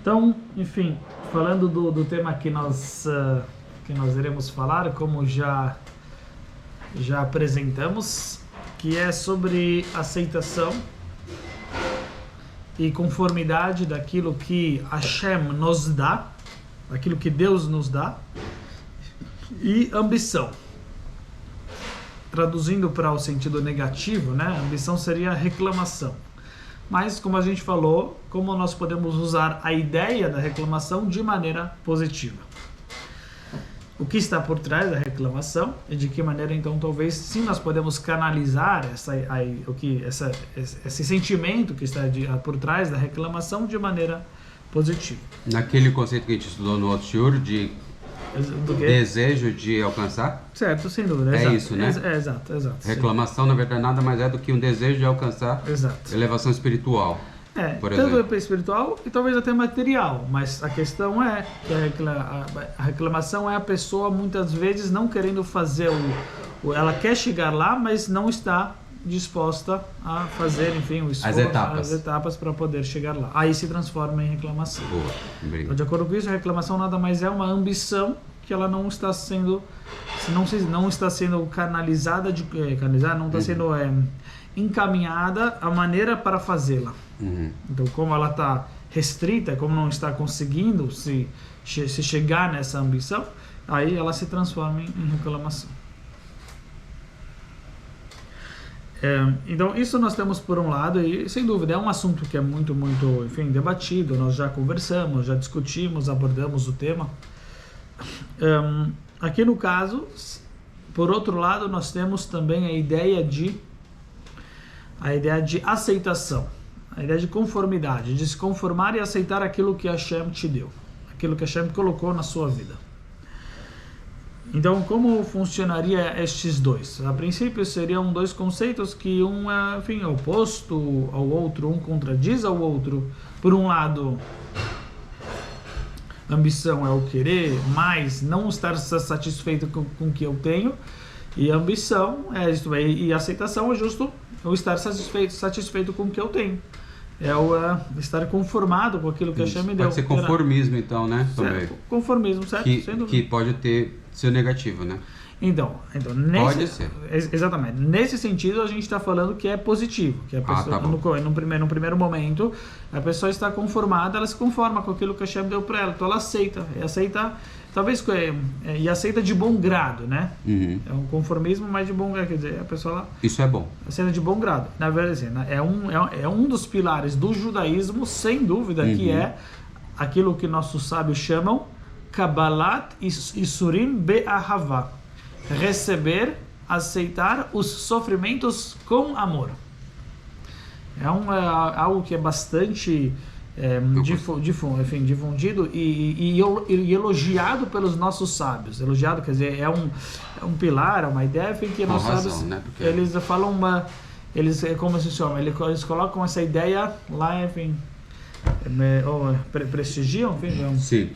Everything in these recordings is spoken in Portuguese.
Então, enfim, falando do tema que nós iremos falar, como já apresentamos, que é sobre aceitação e conformidade daquilo que Hashem nos dá, daquilo que Deus nos dá, e ambição. Traduzindo para o sentido negativo, né? Ambição seria reclamação. Mas, como a gente falou, como nós podemos usar a ideia da reclamação de maneira positiva. O que está por trás da reclamação e de que maneira, então, talvez, sim, nós podemos canalizar esse sentimento que está por trás da reclamação de maneira positiva. Naquele conceito que a gente estudou no outro shiur de desejo de alcançar? Certo, sem dúvida. É exato, isso, né? Exato. Reclamação, sim. Na verdade, nada mais é do que um desejo de alcançar elevação espiritual. Por exemplo. Tanto espiritual e talvez até material, mas a questão é que a reclamação é a pessoa muitas vezes não querendo fazer ela quer chegar lá, mas não está disposta a fazer, enfim, o esforço, as etapas para poder chegar lá. Aí se transforma em reclamação. Boa. Então, de acordo com isso, a reclamação nada mais é uma ambição que ela não está sendo canalizada, não está sendo encaminhada a maneira para fazê-la. Então, como ela está restrita, como não está conseguindo se chegar nessa ambição, aí ela se transforma em reclamação. Então, isso nós temos por um lado, e sem dúvida é um assunto que é muito, enfim, debatido. Nós já conversamos, já discutimos, abordamos o tema. Aqui no caso, por outro lado, nós temos também a ideia de aceitação, a ideia de conformidade, de se conformar e aceitar aquilo que Hashem te deu, aquilo que Hashem colocou na sua vida. Então, como funcionaria estes dois? A princípio, seriam dois conceitos que um é, enfim, oposto ao outro, um contradiz ao outro. Por um lado, ambição é o querer, mas não estar satisfeito com o que eu tenho. E ambição e aceitação é justo eu estar satisfeito com o que eu tenho. É o estar conformado com aquilo que Hashem me deu. Pode ser conformismo, então, né? Certo. Conformismo, certo? Que pode ter seu negativo, né? Então pode ser. Exatamente. Nesse sentido, a gente está falando que é positivo. Que a pessoa, no primeiro momento, a pessoa está conformada, ela se conforma com aquilo que Hashem deu para ela. Então ela aceita. Talvez e aceita de bom grado, né? É um conformismo, mas de bom grado, quer dizer, a pessoa isso é bom. Aceita de bom grado. Na verdade, é um dos pilares do judaísmo, sem dúvida, que é aquilo que nossos sábios chamam Kabbalat Isurim Be'ahava, receber, aceitar os sofrimentos com amor. É algo que é bastante difundido e elogiado pelos nossos sábios. Elogiado, quer dizer, é um pilar, é uma ideia que nossos sábios, né? eles falam como se chama, eles colocam essa ideia lá, enfim, prestigiam, enfim. Sim.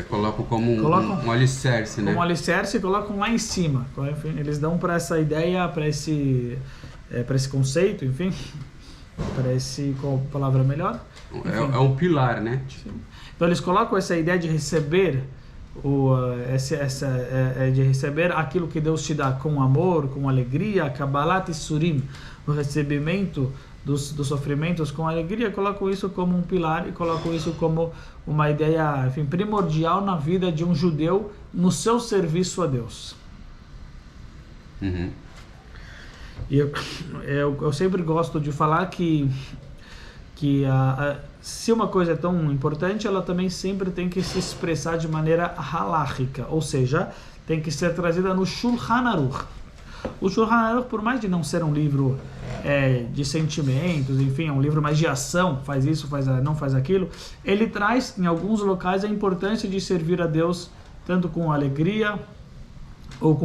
Colocam como um alicerce, né? Como um alicerce e colocam lá em cima. Enfim, eles dão para essa ideia, para esse conceito, enfim, qual palavra melhor? É um pilar, né? Sim. Então eles colocam essa ideia de receber de receber aquilo que Deus te dá com amor, com alegria, Kabbalat Isurim, o recebimento dos sofrimentos com alegria. Colocam isso como um pilar e colocam isso como uma ideia, enfim, primordial na vida de um judeu no seu serviço a Deus. E eu sempre gosto de falar que se uma coisa é tão importante, ela também sempre tem que se expressar de maneira halárrica, ou seja, tem que ser trazida no Shulchan Aruch. O Shulchan Aruch, por mais de não ser um livro de sentimentos, enfim, é um livro mais de ação, faz isso, não faz aquilo, ele traz em alguns locais a importância de servir a Deus tanto com alegria ou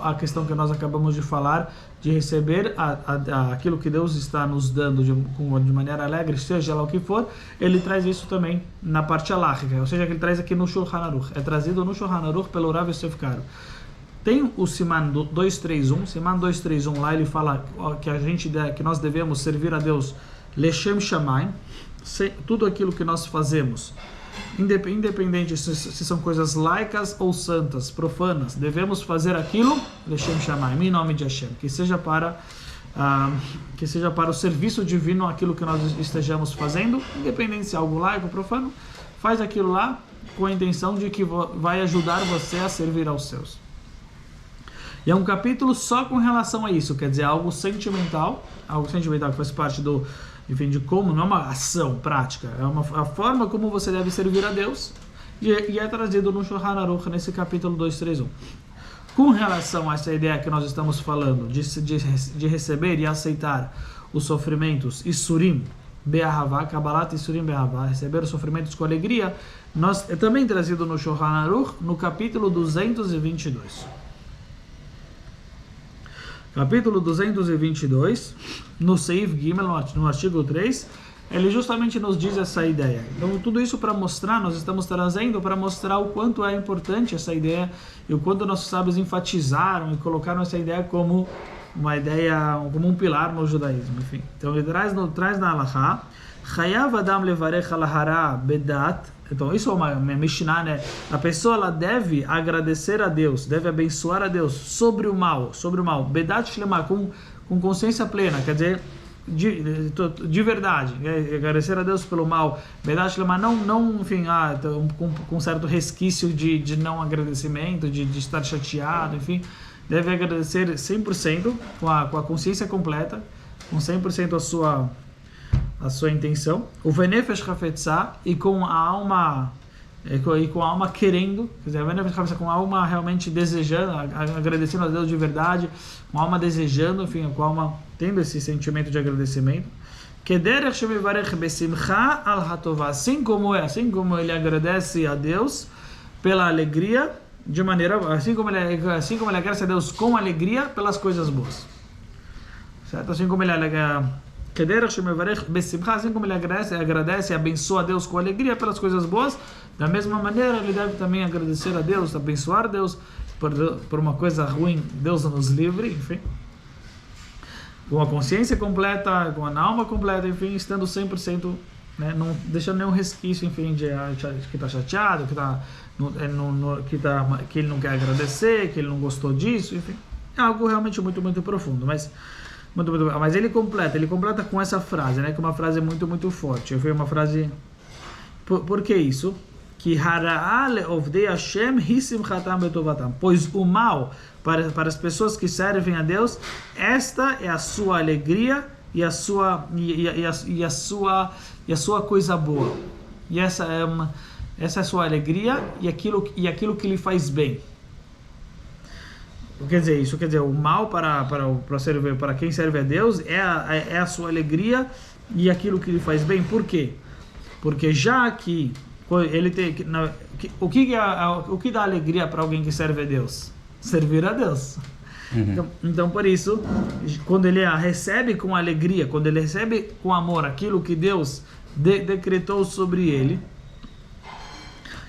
a questão que nós acabamos de falar, de receber aquilo que Deus está nos dando de maneira alegre, seja lá o que for. Ele traz isso também na parte halárrica, ou seja, que ele traz aqui no Shulchan Aruch. É trazido no Shulchan Aruch pelo Rav Yosef Karo. Tem o Siman 231, Siman 231, lá ele fala que nós devemos servir a Deus Leshem Shamayim, tudo aquilo que nós fazemos, independente se são coisas laicas ou santas, profanas, devemos fazer aquilo, Leshem Shamayim, em nome de Hashem, que seja para o serviço divino aquilo que nós estejamos fazendo, independente se é algo laico ou profano, faz aquilo lá com a intenção de que vai ajudar você a servir aos seus. E é um capítulo só com relação a isso, quer dizer, algo sentimental que faz parte de como, não é uma ação prática, é a forma como você deve servir a Deus, e é trazido no Shulchan Aruch nesse capítulo 231. Com relação a essa ideia que nós estamos falando, de receber e aceitar os sofrimentos, Isurim Be'ahavá, Kabbalat Isurim Be'ahavá, receber os sofrimentos com alegria, é também trazido no Shulchan Aruch, no capítulo 222. Capítulo 222, no Seif Gimel, no artigo 3, ele justamente nos diz essa ideia. Então, tudo isso para mostrar, nós estamos trazendo para mostrar o quanto é importante essa ideia e o quanto nossos sábios enfatizaram e colocaram essa ideia como uma ideia, como um pilar no judaísmo. Enfim, então, ele traz na Halachá, Chayav Adam Levarech Al-Hara Bedat. Então, isso é uma Mishnah, né? A pessoa ela deve agradecer a Deus, deve abençoar a Deus sobre o mal. Bedat Shlema, com consciência plena, quer dizer, de verdade, agradecer a Deus pelo mal. Bedat Shlema, não enfim, com certo resquício de não agradecimento, de estar chateado, enfim. Deve agradecer 100%, com a consciência completa, com 100% a sua intenção, o venefesh hafetzah, e com a alma querendo, quer dizer, venefesh hafetzah, com a alma realmente desejando, agradecendo a Deus de verdade, com a alma desejando, enfim, com a alma tendo esse sentimento de agradecimento. Kederech shemevarech besimcha al hatovah, assim como ele agradece a Deus pela alegria, de maneira, assim como ele agradece a Deus com alegria pelas coisas boas, certo? Assim como ele assim como ele agradece e abençoa a Deus com alegria pelas coisas boas, da mesma maneira ele deve também agradecer a Deus, abençoar Deus por uma coisa ruim, Deus nos livre, enfim, com a consciência completa, com a alma completa, enfim, estando 100%, né, não deixando nenhum resquício, enfim, de que está chateado, que ele não quer agradecer, que ele não gostou disso, enfim, é algo realmente muito, muito profundo, mas ele completa com essa frase, né, que é uma frase muito, muito forte. Foi uma frase, por que isso? Que pois o mal para as pessoas que servem a Deus, esta é a sua alegria e a sua coisa boa. E essa é a sua alegria e aquilo que lhe faz bem. Isso quer dizer, o mal para quem serve a Deus é a sua alegria e aquilo que lhe faz bem. Por quê? Porque já que ele tem o que dá alegria para alguém que serve a Deus? Servir a Deus. Então, por isso, quando ele recebe com alegria, quando ele recebe com amor aquilo que Deus decretou sobre ele,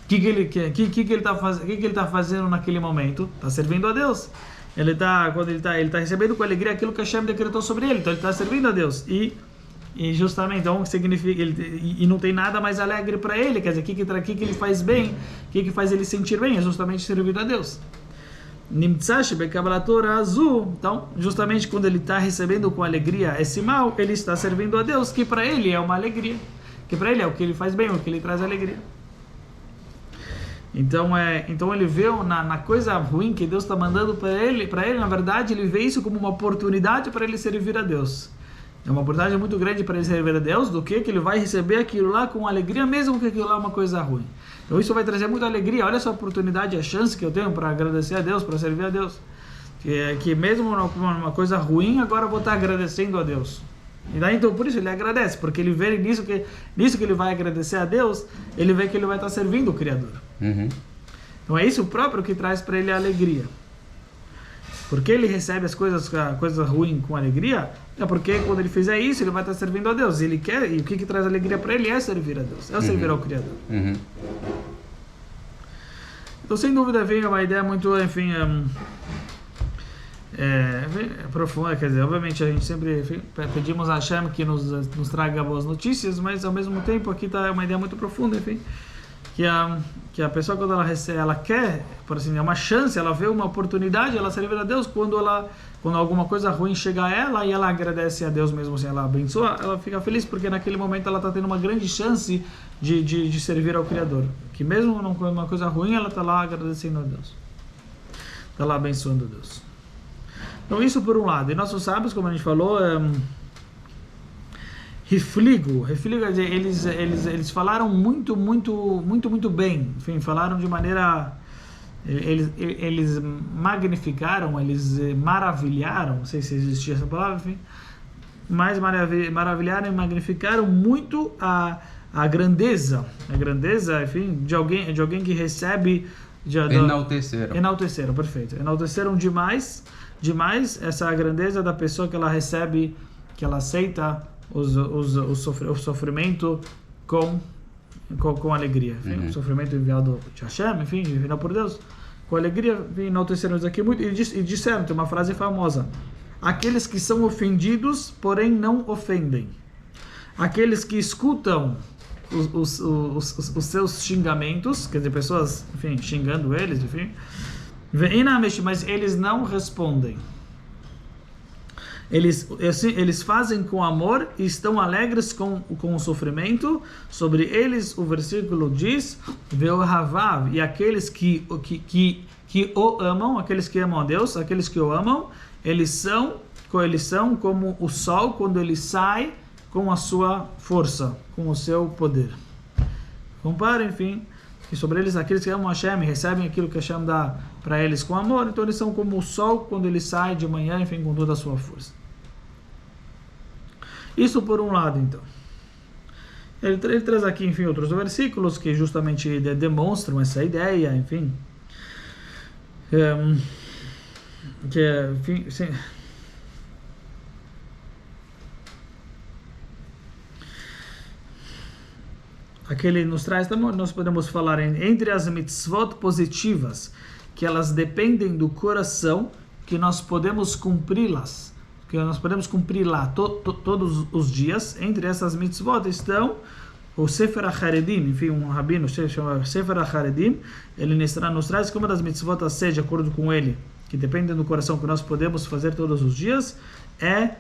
o que ele está fazendo naquele momento? Está servindo a Deus. Ele está recebendo com alegria aquilo que Hashem decretou sobre ele. Então ele está servindo a Deus. E justamente, então, significa e não tem nada mais alegre para ele. Quer dizer, o que ele faz bem, o que faz ele sentir bem, é justamente servir a Deus. Então, justamente quando ele está recebendo com alegria esse mal, ele está servindo a Deus, que para ele é uma alegria, que para ele é o que ele faz bem, o que ele traz alegria. Então ele vê na coisa ruim que Deus está mandando para ele, na verdade, ele vê isso como uma oportunidade para ele servir a Deus. É uma oportunidade muito grande para ele servir a Deus, do que ele vai receber aquilo lá com alegria, mesmo que aquilo lá é uma coisa ruim. Então isso vai trazer muita alegria. Olha essa oportunidade, a chance que eu tenho para agradecer a Deus, para servir a Deus. Que mesmo uma coisa ruim, agora eu vou estar agradecendo a Deus. E daí, então, por isso ele agradece, porque ele vê nisso que ele vai agradecer a Deus, ele vê que ele vai estar servindo o Criador. Então é isso próprio que traz para ele a alegria. Porque ele recebe as coisas ruins com alegria, é porque quando ele fizer isso, ele vai estar servindo a Deus. Ele quer, e o que traz alegria para ele é servir a Deus, é servir ao Criador. Então, sem dúvida, vem uma ideia muito, enfim, profunda, quer dizer, obviamente a gente sempre pedimos a Hashem que nos traga boas notícias, mas ao mesmo tempo aqui está uma ideia muito profunda, enfim, que a pessoa quando ela quer, por assim, é uma chance, ela vê uma oportunidade, ela serve a Deus quando alguma coisa ruim chega a ela e ela agradece a Deus mesmo assim, ela abençoa, ela fica feliz porque naquele momento ela está tendo uma grande chance de servir ao Criador, que mesmo numa coisa ruim ela está lá agradecendo a Deus, está lá abençoando a Deus. Então isso por um lado. E nossos sábios, como a gente falou, refligo, eles falaram muito bem. Enfim, falaram de maneira, eles magnificaram, eles maravilharam, não sei se existia essa palavra, enfim, mas maravilharam e magnificaram muito a grandeza, enfim, de alguém que recebe. Enalteceram, perfeito. Enalteceram demais essa grandeza da pessoa que ela recebe, que ela aceita o sofrimento com alegria. Enfim, o sofrimento enviado de Hashem, enfim, enviado por Deus, com alegria. Enalteceram isso aqui muito e disseram, tem uma frase famosa: aqueles que são ofendidos, porém não ofendem. Aqueles que escutam os seus xingamentos, quer dizer, pessoas, enfim, xingando eles, enfim, mas eles não respondem. Eles fazem com amor e estão alegres com o sofrimento. Sobre eles o versículo diz: Ve'ohavav, e aqueles que o amam, aqueles que amam a Deus, aqueles que o amam, eles são como o sol quando ele sai com a sua força, com o seu poder. Compara, enfim, que sobre eles, aqueles que amam Hashem, recebem aquilo que Hashem dá para eles com amor, então eles são como o sol quando ele sai de manhã, enfim, com toda a sua força. Isso por um lado, então. Ele traz aqui, enfim, outros versículos que justamente demonstram essa ideia, enfim. Enfim, sim. Aqui ele nos traz, nós podemos falar entre as mitzvot positivas, que elas dependem do coração, que nós podemos cumpri-las, todos os dias. Entre essas mitzvot estão o Sefer HaCharedim, enfim, um rabino chama Sefer HaCharedim, ele nos traz que uma das mitzvot a ser, de acordo com ele, que dependem do coração, que nós podemos fazer todos os dias, é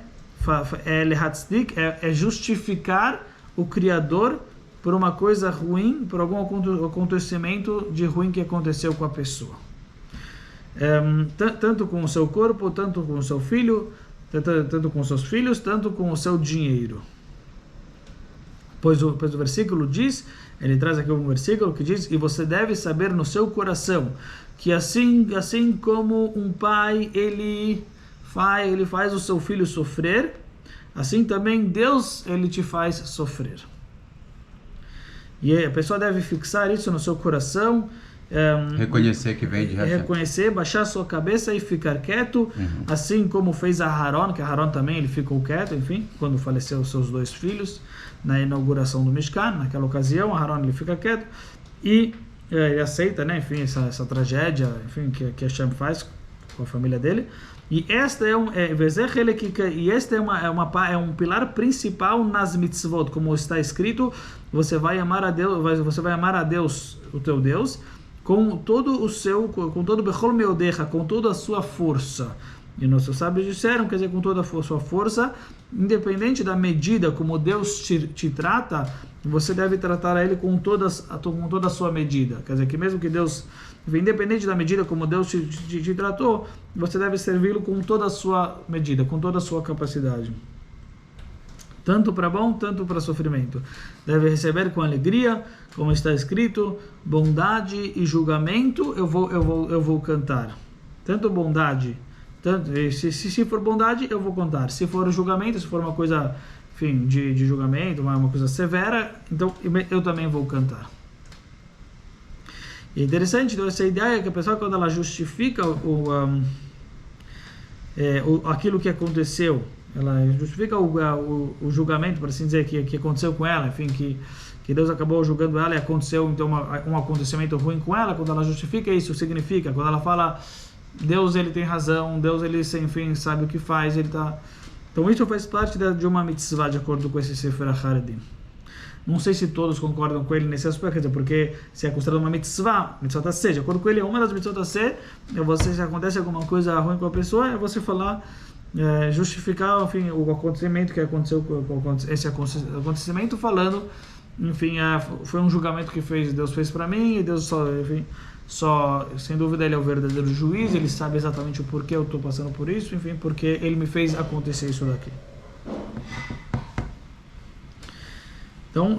justificar o Criador por uma coisa ruim, por algum acontecimento de ruim que aconteceu com a pessoa. Tanto com o seu corpo, tanto com o seu filho, tanto com os seus filhos, tanto com o seu dinheiro. Pois o versículo diz, ele traz aqui um versículo que diz: e você deve saber no seu coração que assim como um pai ele faz o seu filho sofrer, assim também Deus ele te faz sofrer. E a pessoa deve fixar isso no seu coração, reconhecer que vem de Hashem. Reconhecer, baixar sua cabeça e ficar quieto, assim como fez Aharon, que Aharon também ele ficou quieto, enfim, quando faleceu os seus 2 filhos, na inauguração do Mishkan, naquela ocasião, Aharon ele fica quieto, e ele aceita, né, enfim, essa tragédia, enfim, que Hashem faz com a família dele. E esta é um pilar principal nas mitzvot, como está escrito: você vai amar a Deus, o teu Deus, com todo bechol meodecha, com toda a sua força. E nossos sábios disseram, quer dizer, com toda a sua força, independente da medida como Deus te trata, você deve tratar a Ele com toda a sua medida. Quer dizer, que mesmo que Deus, independente da medida como Deus te tratou, você deve servi-lo com toda a sua medida, com toda a sua capacidade. Tanto para bom, tanto para sofrimento. Deve receber com alegria, como está escrito: bondade e julgamento eu vou cantar. Tanto bondade, se for bondade, eu vou contar. Se for julgamento, se for uma coisa, enfim, de julgamento, uma coisa severa, então eu também vou cantar. E é interessante, então, essa ideia que a pessoa, quando ela justifica aquilo que aconteceu, ela justifica o julgamento, por assim dizer, que aconteceu com ela, enfim, que Deus acabou julgando ela e aconteceu então um acontecimento ruim com ela. Quando ela justifica isso, significa, quando ela fala Deus ele tem razão, Deus ele enfim sabe o que faz, ele tá... Então isso faz parte de uma mitzvah de acordo com esse Sefer HaCharedim. Não sei se todos concordam com ele nesse aspecto, porque se é considerado uma mitzvah tasseh, de acordo com ele, é uma das mitzvot tasseh, se acontece alguma coisa ruim com a pessoa, é você falar, justificar, enfim, o acontecimento que aconteceu, esse acontecimento, falando, enfim, foi um julgamento que Deus fez para mim, e Deus só, sem dúvida, ele é o verdadeiro juiz, ele sabe exatamente o porquê eu estou passando por isso, enfim, porque ele me fez acontecer isso daqui. Então,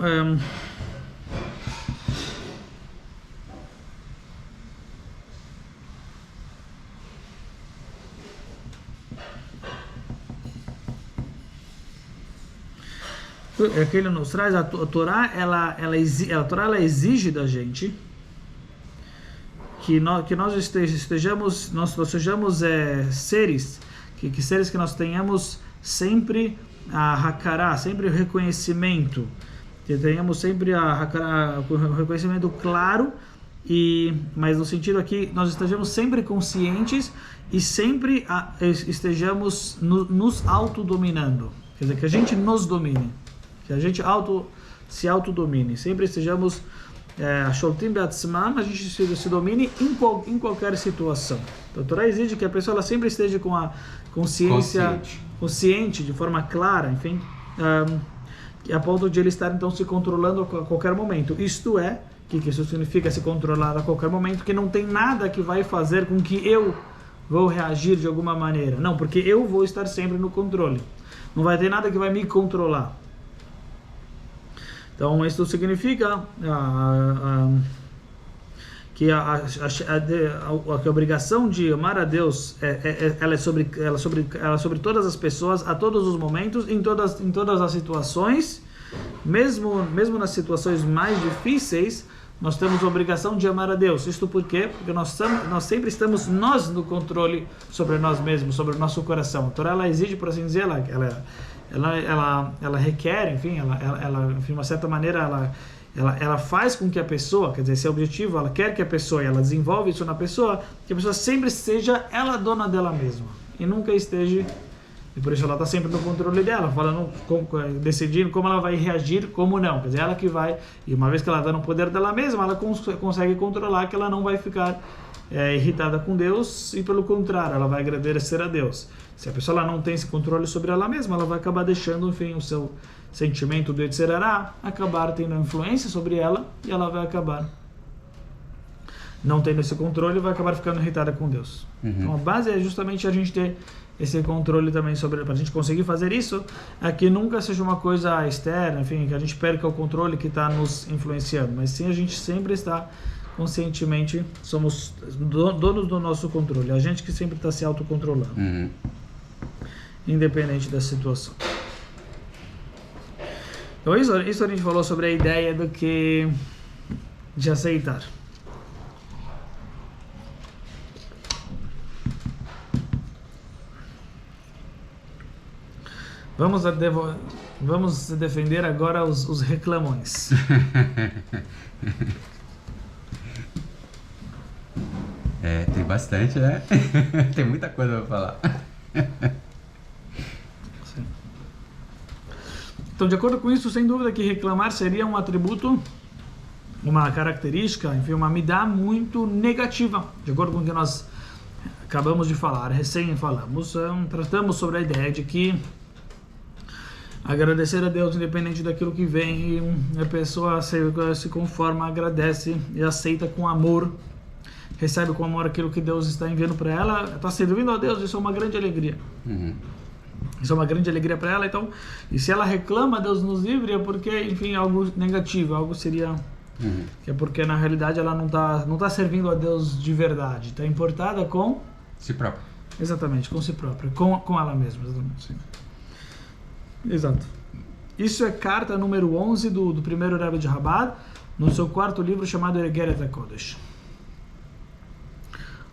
que ele nos traz, a Torá, ela exige da gente que nós sejamos seres, seres que nós tenhamos sempre a hakará, sempre o reconhecimento, que tenhamos sempre o reconhecimento claro, mas no sentido aqui, nós estejamos sempre conscientes e sempre estejamos nos autodominando. Quer dizer, que a gente nos domine, que a gente se autodomine, sempre estejamos a gente se domine em qualquer situação. Então, a Torá exige que a pessoa ela sempre esteja com a consciência consciente, de forma clara, enfim, a ponto de ele estar então se controlando a qualquer momento. Isto é, que isso significa se controlar a qualquer momento, que não tem nada que vai fazer com que eu vou reagir de alguma maneira. Não, porque eu vou estar sempre no controle. Não vai ter nada que vai me controlar. Então, isso significa que a obrigação de amar a Deus ela é sobre todas as pessoas, a todos os momentos, em todas as situações, mesmo nas situações mais difíceis, nós temos a obrigação de amar a Deus. Isto por quê? Porque nós sempre estamos no controle sobre nós mesmos, sobre o nosso coração. A Torá ela exige, por assim dizer, ela requer, enfim, de uma certa maneira, ela faz com que a pessoa, quer dizer, esse é o objetivo, ela quer que a pessoa, ela desenvolve isso na pessoa, que a pessoa sempre seja ela dona dela mesma, e nunca esteja, e por isso ela está sempre no controle dela, falando, decidindo como ela vai reagir, como não, quer dizer, ela que vai, e uma vez que ela está no poder dela mesma, ela consegue controlar, que ela não vai ficar irritada com Deus, e pelo contrário, ela vai agradecer a Deus. Se a pessoa ela não tem esse controle sobre ela mesma, ela vai acabar deixando, enfim, o seu sentimento do Yetzirará acabar tendo influência sobre ela, e ela vai acabar não tendo esse controle e vai acabar ficando irritada com Deus. Então a base é justamente a gente ter esse controle também sobre, para a gente conseguir fazer isso, é que nunca seja uma coisa externa, enfim, que a gente perca o controle que está nos influenciando, mas sim a gente sempre está conscientemente, somos donos do nosso controle, a gente que sempre está se autocontrolando, independente da situação. Então isso a gente falou sobre a ideia de aceitar. Vamos defender agora os reclamões. Tem bastante, né? Tem muita coisa para falar. Sim. Então, de acordo com isso, sem dúvida que reclamar seria um atributo, uma característica, enfim, uma midá muito negativa, de acordo com o que nós acabamos de falar, recém falamos, tratamos sobre a ideia de que agradecer a Deus independente daquilo que vem, e a pessoa se conforma, agradece e aceita com amor, recebe com amor aquilo que Deus está enviando para ela, está servindo a Deus, isso é uma grande alegria. Isso é uma grande alegria para ela. Então, e se ela reclama, Deus nos livre, é porque, enfim, algo negativo, algo seria que é porque na realidade ela não tá servindo a Deus de verdade, está importada com si própria. Exatamente, com si própria, com ela mesma, exatamente. Sim. Exato. Isso é carta número 11 do primeiro Rebbe de Chabad, no seu quarto livro chamado Egeret HaKodesh.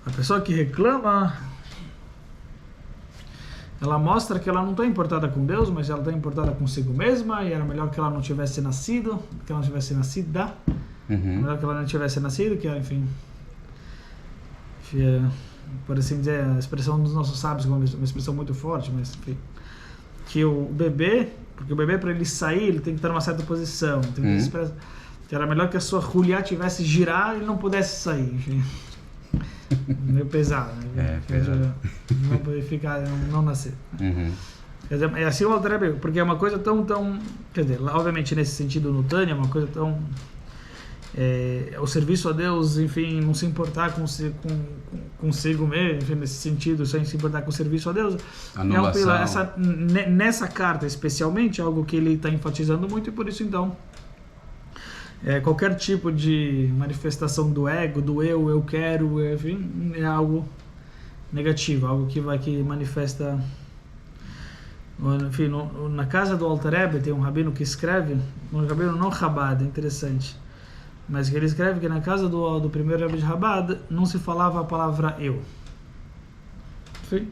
A pessoa que reclama, ela mostra que ela não está importada com Deus, mas ela está importada consigo mesma, e era melhor que ela não tivesse nascido, que ela não tivesse nascida, melhor que ela não tivesse nascido, que ela, enfim, por assim dizer, a expressão dos nossos sábios, uma expressão muito forte, mas enfim, que o bebê, porque o bebê para ele sair, ele tem que estar numa certa posição, tem que que era melhor que a sua hulha tivesse girar e ele não pudesse sair, enfim. Meio pesado, né? Pesado. Não pode ficar, não nascer. Quer dizer, é assim o Alter Rebbe, porque é uma coisa tão, quer dizer, obviamente nesse sentido no Tânia, é uma coisa tão, o serviço a Deus, enfim, não se importar consigo mesmo, enfim, nesse sentido, sem se importar com o serviço a Deus, nessa carta especialmente, é algo que ele está enfatizando muito, e por isso então, qualquer tipo de manifestação do ego, do eu quero, enfim, é algo negativo, algo que manifesta. Enfim, na casa do Alter Rebbe tem um rabino que escreve, um rabino não Chabad, é interessante, mas que ele escreve que na casa do primeiro Rebbe de Chabad não se falava a palavra eu. Enfim,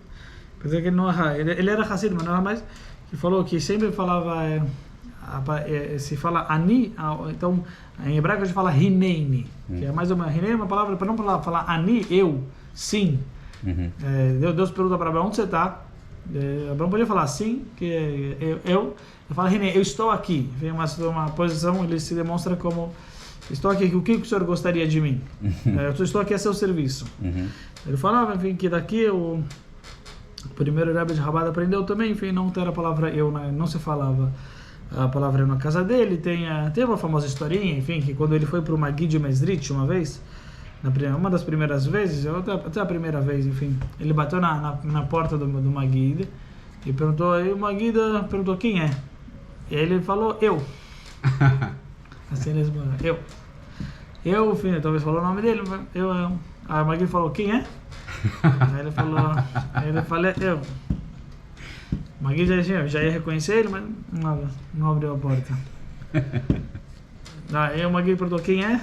quer dizer que ele era Hassid, mas não era mais, que falou que sempre falava, se fala ani, então em hebraico a gente fala hineini, que é mais uma, hineini é uma palavra, para não falar ani, eu, sim. Deus pergunta para Abraão, onde você está? Abraão podia falar sim, que eu falo, eu estou aqui. Vem uma posição, ele se demonstra como estou aqui, o que o senhor gostaria de mim? Eu estou aqui a seu serviço. Ele falava, enfim, que daqui o primeiro Rebbe de Chabad aprendeu também, enfim, não ter a palavra eu, não se falava a palavra eu na casa dele. Tem uma famosa historinha, enfim, que quando ele foi para o Magid de Mesrit uma vez, uma das primeiras vezes, até a primeira vez, enfim, ele bateu na porta do Magid e perguntou, e o Magid perguntou quem é? E aí ele falou, eu. Assim ele respondeu, eu, enfim, talvez falou o nome dele, eu. Aí o Magid falou, quem é? Aí ele falou, eu. O Magid já ia reconhecer ele, mas não abriu a porta. Aí o Magid perguntou, quem é?